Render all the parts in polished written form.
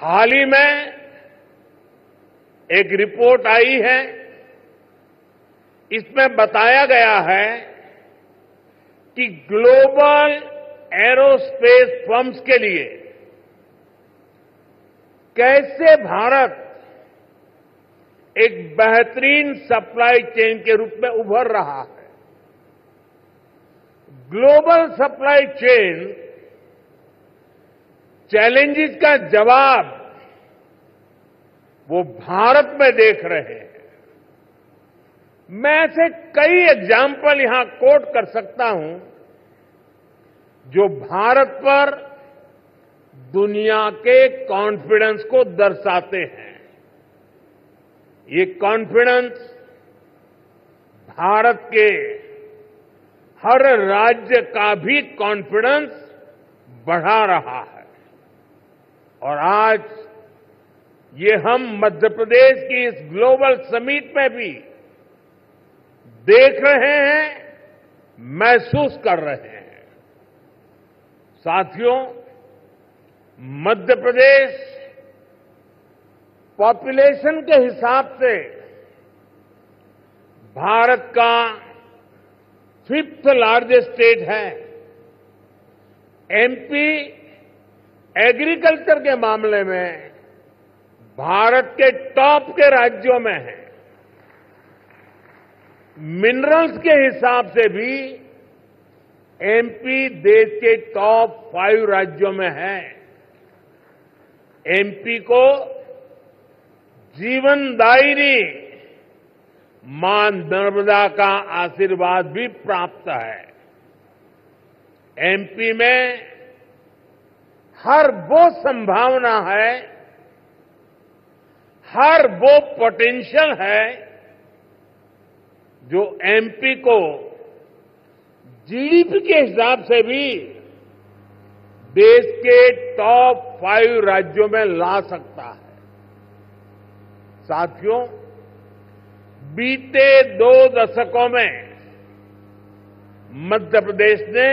हाल ही में एक रिपोर्ट आई है, इसमें बताया गया है कि ग्लोबल एरोस्पेस फर्म्स के लिए कैसे भारत एक बेहतरीन सप्लाई चेन के रूप में उभर रहा है। ग्लोबल सप्लाई चेन चैलेंजेस का जवाब वो भारत में देख रहे हैं। मैं ऐसे कई एग्जाम्पल यहां कोट कर सकता हूं जो भारत पर दुनिया के कॉन्फिडेंस को दर्शाते हैं। ये कॉन्फिडेंस भारत के हर राज्य का भी कॉन्फिडेंस बढ़ा रहा है और आज ये हम मध्य प्रदेश की इस ग्लोबल समिट में भी देख रहे हैं, महसूस कर रहे हैं। साथियों, मध्य प्रदेश पॉपुलेशन के हिसाब से भारत का 5th लार्जेस्ट स्टेट है। एमपी एग्रीकल्चर के मामले में भारत के टॉप के राज्यों में है। मिनरल्स के हिसाब से भी एमपी देश के टॉप 5 राज्यों में है। एमपी को जीवनदायिनी मां नर्मदा का आशीर्वाद भी प्राप्त है। एमपी में हर वो संभावना है, हर वो पोटेंशियल है जो एमपी को जीडीपी के हिसाब से भी देश के टॉप 5 राज्यों में ला सकता है। साथियों, बीते 2 दशकों में मध्य प्रदेश ने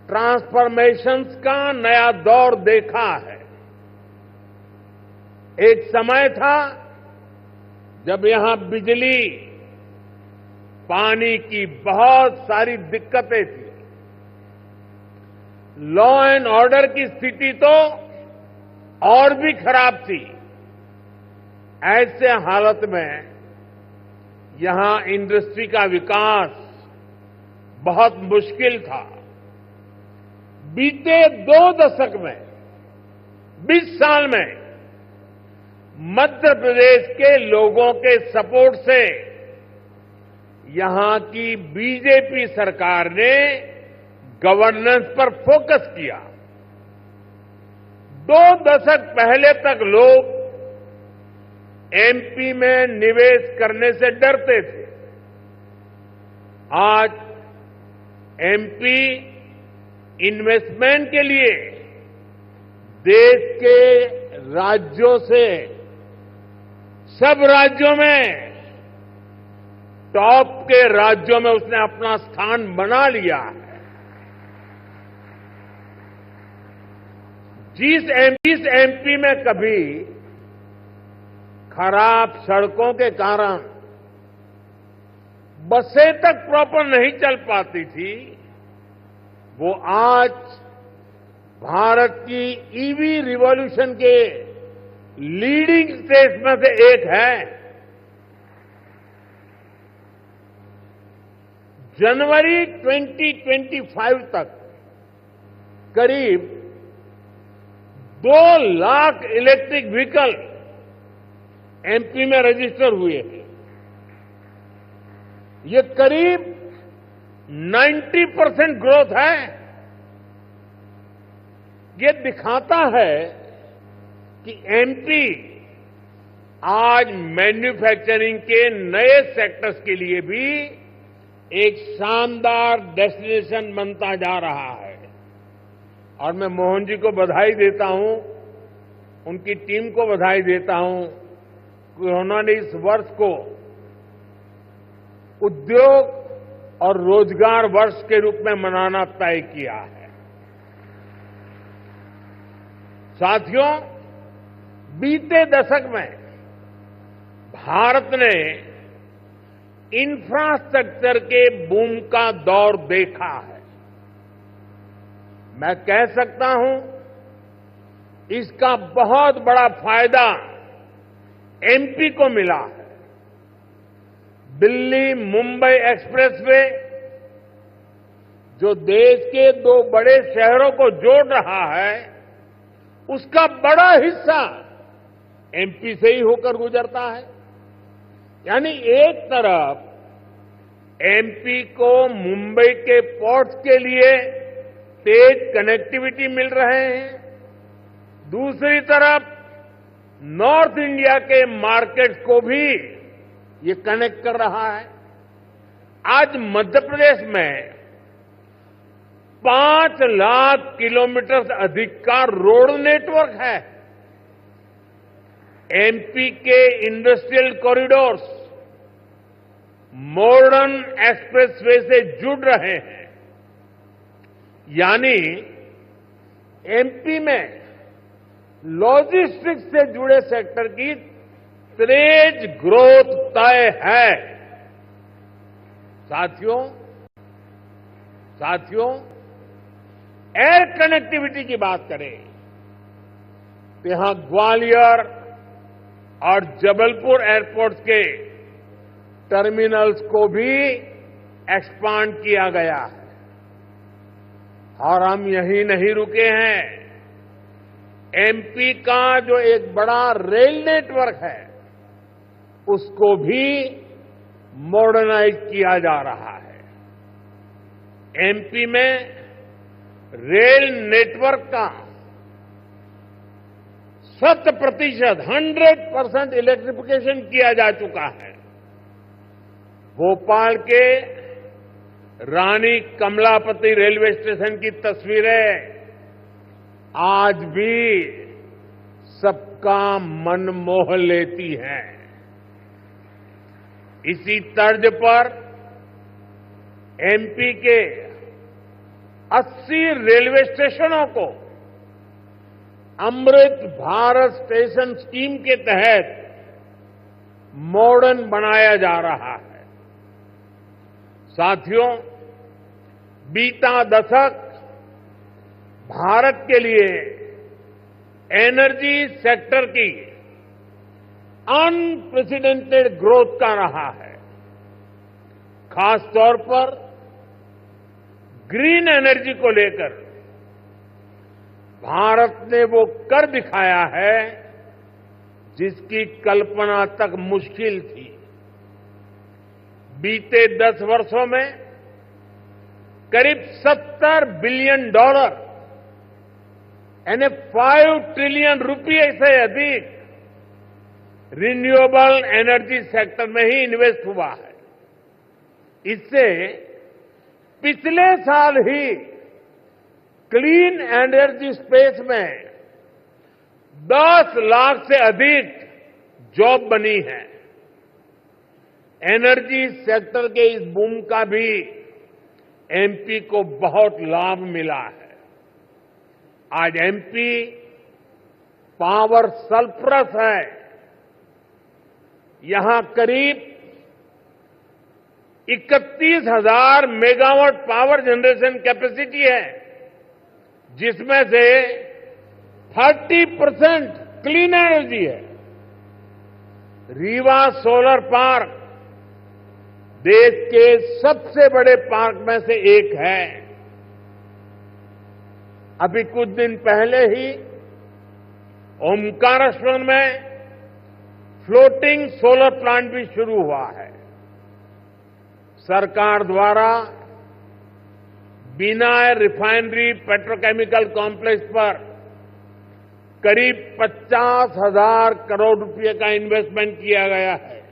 ट्रांसफॉर्मेशंस का नया दौर देखा है। एक समय था जब यहां बिजली, पानी की बहुत सारी दिक्कतें थी। लॉ एंड ऑर्डर की स्थिति तो और भी खराब थी। ऐसे हालत में यहां इंडस्ट्री का विकास बहुत मुश्किल था। बीते 2 दशक में, 20 साल में मध्य प्रदेश के लोगों के सपोर्ट से यहां की बीजेपी सरकार ने गवर्नेंस पर फोकस किया। 2 दशक पहले तक लोग एमपी में निवेश करने से डरते थे। आज एमपी इन्वेस्टमेंट के लिए देश के राज्यों से सब राज्यों में, टॉप के राज्यों में उसने अपना स्थान बना लिया है। जिस एमपी में कभी खराब सड़कों के कारण बसें तक प्रॉपर नहीं चल पाती थी, वो आज भारत की ईवी रिवॉल्यूशन के लीडिंग स्टेट्स में से एक है। जनवरी 2025 तक करीब 2 लाख इलेक्ट्रिक व्हीकल एमपी में रजिस्टर हुए हैं। ये करीब 90% ग्रोथ है। ये दिखाता है कि एमपी आज मैन्युफैक्चरिंग के नए सेक्टर्स के लिए भी एक शानदार डेस्टिनेशन बनता जा रहा है। और मैं मोहन जी को बधाई देता हूं, उनकी टीम को बधाई देता हूं कि उन्होंने इस वर्ष को उद्योग और रोजगार वर्ष के रूप में मनाना तय किया है। साथियों, बीते दशक में भारत ने इंफ्रास्ट्रक्चर के बूम का दौर देखा है। मैं कह सकता हूं, इसका बहुत बड़ा फायदा एमपी को मिला है। दिल्ली मुंबई एक्सप्रेसवे जो देश के दो बड़े शहरों को जोड़ रहा है, उसका बड़ा हिस्सा एमपी से ही होकर गुजरता है। यानी एक तरफ एमपी को मुंबई के पोर्ट्स के लिए तेज कनेक्टिविटी मिल रहे हैं, दूसरी तरफ नॉर्थ इंडिया के मार्केट्स को भी ये कनेक्ट कर रहा है। आज मध्य प्रदेश में 5 लाख किलोमीटर से अधिक का रोड नेटवर्क है। एमपी के इंडस्ट्रियल कॉरिडोर्स मॉडर्न एक्सप्रेसवे से जुड़ रहे हैं। यानी एमपी में लॉजिस्टिक्स से जुड़े सेक्टर की तेज ग्रोथ तय है। साथियों, एयर कनेक्टिविटी की बात करें तो यहां ग्वालियर और जबलपुर एयरपोर्ट्स के टर्मिनल्स को भी एक्सपांड किया गया है। और हम यहीं नहीं रुके हैं। एमपी का जो एक बड़ा रेल नेटवर्क है, उसको भी मॉडर्नाइज किया जा रहा है। एमपी में रेल नेटवर्क का 100% इलेक्ट्रिफिकेशन किया जा चुका है। भोपाल के रानी कमलापति रेलवे स्टेशन की तस्वीरें आज भी सबका मन मोह लेती हैं। इसी तर्ज पर एमपी के 80 रेलवे स्टेशनों को अमृत भारत स्टेशन स्कीम के तहत मॉडर्न बनाया जा रहा है। साथियों, बीता दशक भारत के लिए एनर्जी सेक्टर की अनप्रेसिडेंटेड ग्रोथ का रहा है। खासतौर पर ग्रीन एनर्जी को लेकर भारत ने वो कर दिखाया है जिसकी कल्पना तक मुश्किल थी। बीते 10 वर्षों में करीब $70 बिलियन यानी 5 ट्रिलियन रुपये से अधिक रिन्यूएबल एनर्जी सेक्टर में ही इन्वेस्ट हुआ है। इससे पिछले साल ही क्लीन एनर्जी स्पेस में 10 लाख से अधिक जॉब बनी है। एनर्जी सेक्टर के इस बूम का भी एमपी को बहुत लाभ मिला है। आज एमपी पावर सरप्लस है। यहां करीब 31,000 मेगावाट पावर जनरेशन कैपेसिटी है, जिसमें से 30% क्लीन एनर्जी है। रीवा सोलर पार्क देश के सबसे बड़े पार्क में से एक है। अभी कुछ दिन पहले ही ओमकारेश्वर में फ्लोटिंग सोलर प्लांट भी शुरू हुआ है। सरकार द्वारा बिनाय रिफाइनरी पेट्रोकेमिकल कॉम्प्लेक्स पर करीब 50,000 करोड़ रुपए का इन्वेस्टमेंट किया गया है।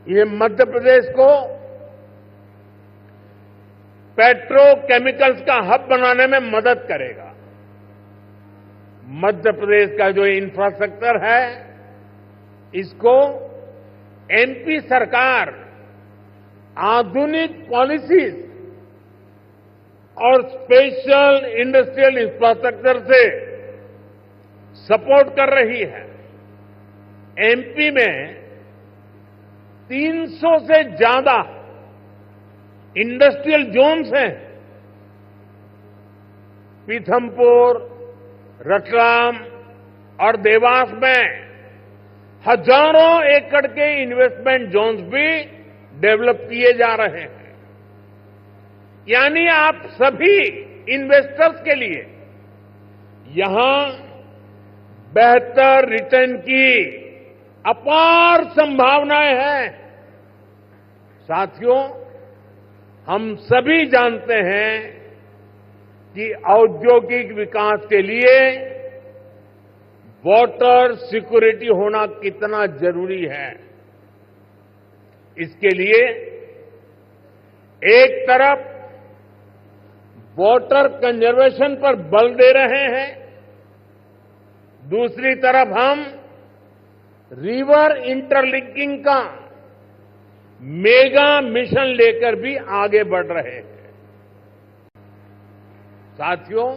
ये मध्य प्रदेश को पेट्रोकेमिकल्स का हब बनाने में मदद करेगा। मध्य प्रदेश का जो इंफ्रास्ट्रक्चर है, इसको एमपी सरकार आधुनिक पॉलिसीज और स्पेशल इंडस्ट्रियल इंफ्रास्ट्रक्चर से सपोर्ट कर रही है। एमपी में 300 से ज्यादा इंडस्ट्रियल जोन्स हैं। पीथमपुर, रतलाम और देवास में हजारों एकड़ के इन्वेस्टमेंट जोन्स भी डेवलप किए जा रहे हैं। यानी आप सभी इन्वेस्टर्स के लिए यहां बेहतर रिटर्न की अपार संभावनाएं हैं। साथियों, हम सभी जानते हैं कि औद्योगिक विकास के लिए वाटर सिक्योरिटी होना कितना जरूरी है। इसके लिए एक तरफ वाटर कंजर्वेशन पर बल दे रहे हैं, दूसरी तरफ हम रिवर इंटरलिंकिंग का मेगा मिशन लेकर भी आगे बढ़ रहे हैं। साथियों,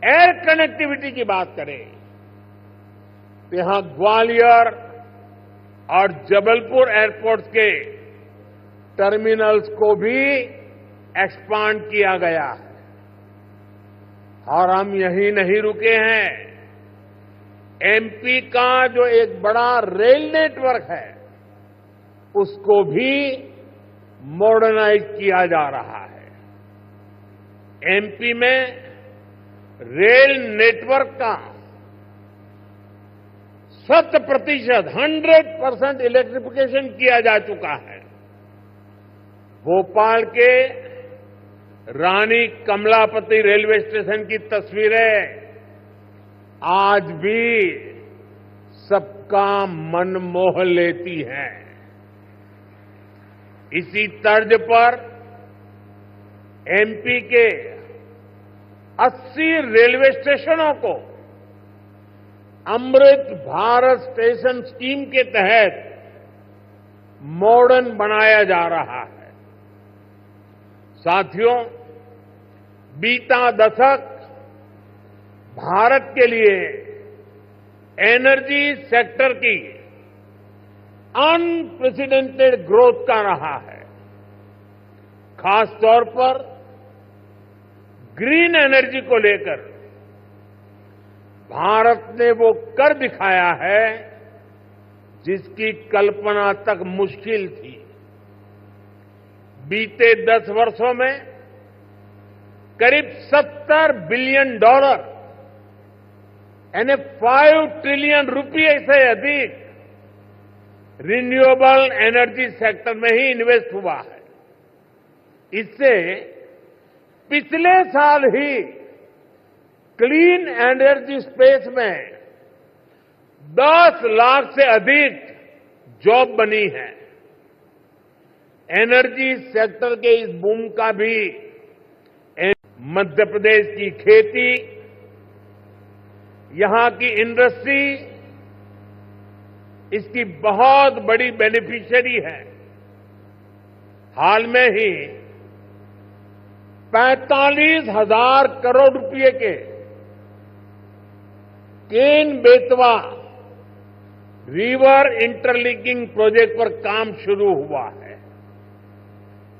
एयर कनेक्टिविटी की बात करें तो यहां ग्वालियर और जबलपुर एयरपोर्ट्स के टर्मिनल्स को भी एक्सपांड किया गया है। और हम यहीं नहीं रुके हैं। एमपी का जो एक बड़ा रेल नेटवर्क है उसको भी मॉडर्नाइज किया जा रहा है। एमपी में रेल नेटवर्क का 100% इलेक्ट्रिफिकेशन किया जा चुका है। भोपाल के रानी कमलापति रेलवे स्टेशन की तस्वीरें आज भी सबका मन मोह लेती हैं। इसी तर्ज पर एमपी के 80 रेलवे स्टेशनों को अमृत भारत स्टेशन स्कीम के तहत मॉडर्न बनाया जा रहा है। साथियों, बीता दशक भारत के लिए एनर्जी सेक्टर की अनप्रेसिडेंटेड ग्रोथ का रहा है। खासतौर पर ग्रीन एनर्जी को लेकर भारत ने वो कर दिखाया है जिसकी कल्पना तक मुश्किल थी। बीते 10 वर्षों में करीब $70 बिलियन यानी 5 ट्रिलियन रुपये से अधिक रिन्यूएबल एनर्जी सेक्टर में ही इन्वेस्ट हुआ है। इससे पिछले साल ही क्लीन एनर्जी स्पेस में 10 लाख से अधिक जॉब बनी है। एनर्जी सेक्टर के इस बूम का भी मध्य प्रदेश की खेती, यहां की इंडस्ट्री इसकी बहुत बड़ी बेनिफिशियरी है। हाल में ही 45,000 करोड़ रुपए के Ken Betwa river interlinking project पर काम शुरू हुआ है।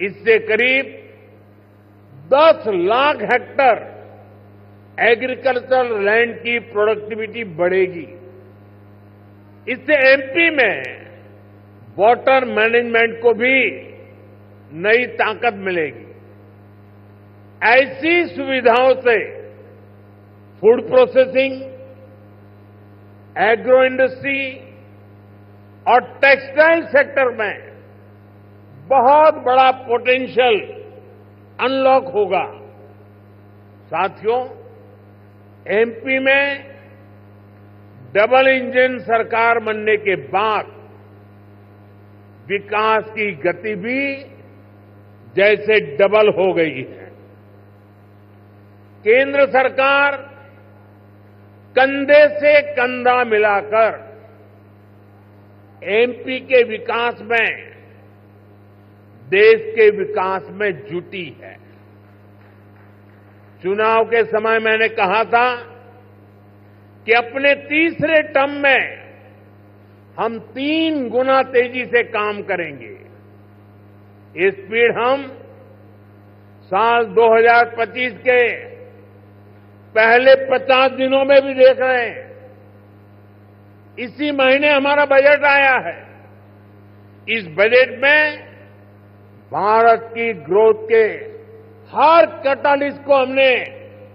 इससे करीब 10 लाख हेक्टेयर एग्रीकल्चरल लैंड की प्रोडक्टिविटी बढ़ेगी। इससे एमपी में वाटर मैनेजमेंट को भी नई ताकत मिलेगी। ऐसी सुविधाओं से फूड प्रोसेसिंग, एग्रो इंडस्ट्री और टेक्सटाइल सेक्टर में बहुत बड़ा पोटेंशियल अनलॉक होगा। साथियों, एमपी में डबल इंजन सरकार बनने के बाद विकास की गति भी जैसे डबल हो गई है। केंद्र सरकार कंधे से कंधा मिलाकर एमपी के विकास में, देश के विकास में जुटी है। चुनाव के समय मैंने कहा था कि अपने तीसरे टर्म में हम 3 गुना तेजी से काम करेंगे। ये स्पीड हम साल 2025 के पहले 50 दिनों में भी देख रहे हैं। इसी महीने हमारा बजट आया है। इस बजट में भारत की ग्रोथ के हर कैटालिस्ट को हमने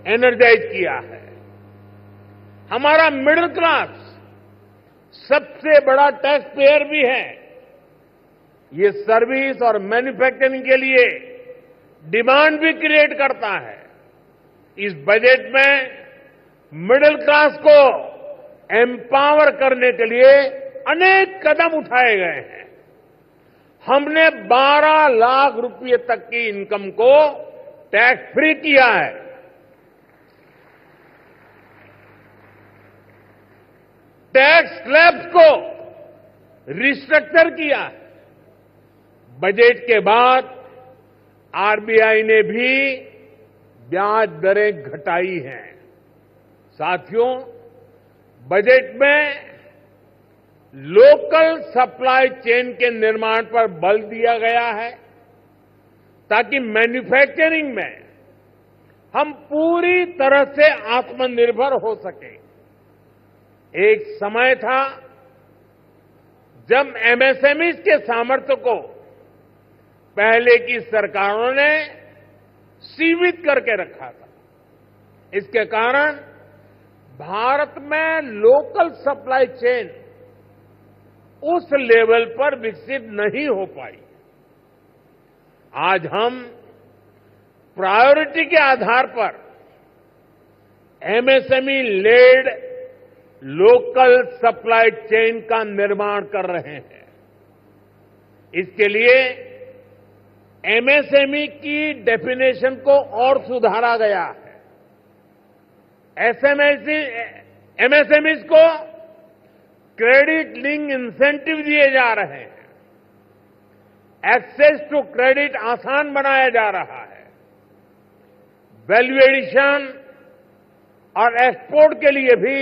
एनर्जाइज किया है। हमारा मिडिल क्लास सबसे बड़ा टैक्स पेयर भी है। ये सर्विस और मैन्युफैक्चरिंग के लिए डिमांड भी क्रिएट करता है। इस बजट में मिडिल क्लास को एम्पावर करने के लिए अनेक कदम उठाए गए हैं। हमने 12 लाख रुपए तक की इनकम को टैक्स फ्री किया है। टैक्स स्लैब्स को रिस्ट्रक्चर किया है। बजट के बाद आरबीआई ने भी ब्याज दरें घटाई हैं। साथियों, बजट में लोकल सप्लाई चेन के निर्माण पर बल दिया गया है ताकि मैन्युफैक्चरिंग में हम पूरी तरह से आत्मनिर्भर हो सकें। एक समय था जब एमएसएमई के सामर्थ्य को पहले की सरकारों ने सीमित करके रखा था। इसके कारण भारत में लोकल सप्लाई चेन उस लेवल पर विकसित नहीं हो पाई। आज हम प्रायोरिटी के आधार पर MSME led local supply chain का निर्माण कर रहे हैं। इसके लिए एमएसएमई की डेफिनेशन को और सुधारा गया है। एमएसएमईज को क्रेडिट लिंक इंसेंटिव दिए जा रहे हैं। एक्सेस टू क्रेडिट आसान बनाया जा रहा है। वैल्यू एडिशन और एक्सपोर्ट के लिए भी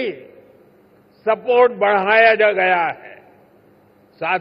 सपोर्ट बढ़ाया जा गया है। साथ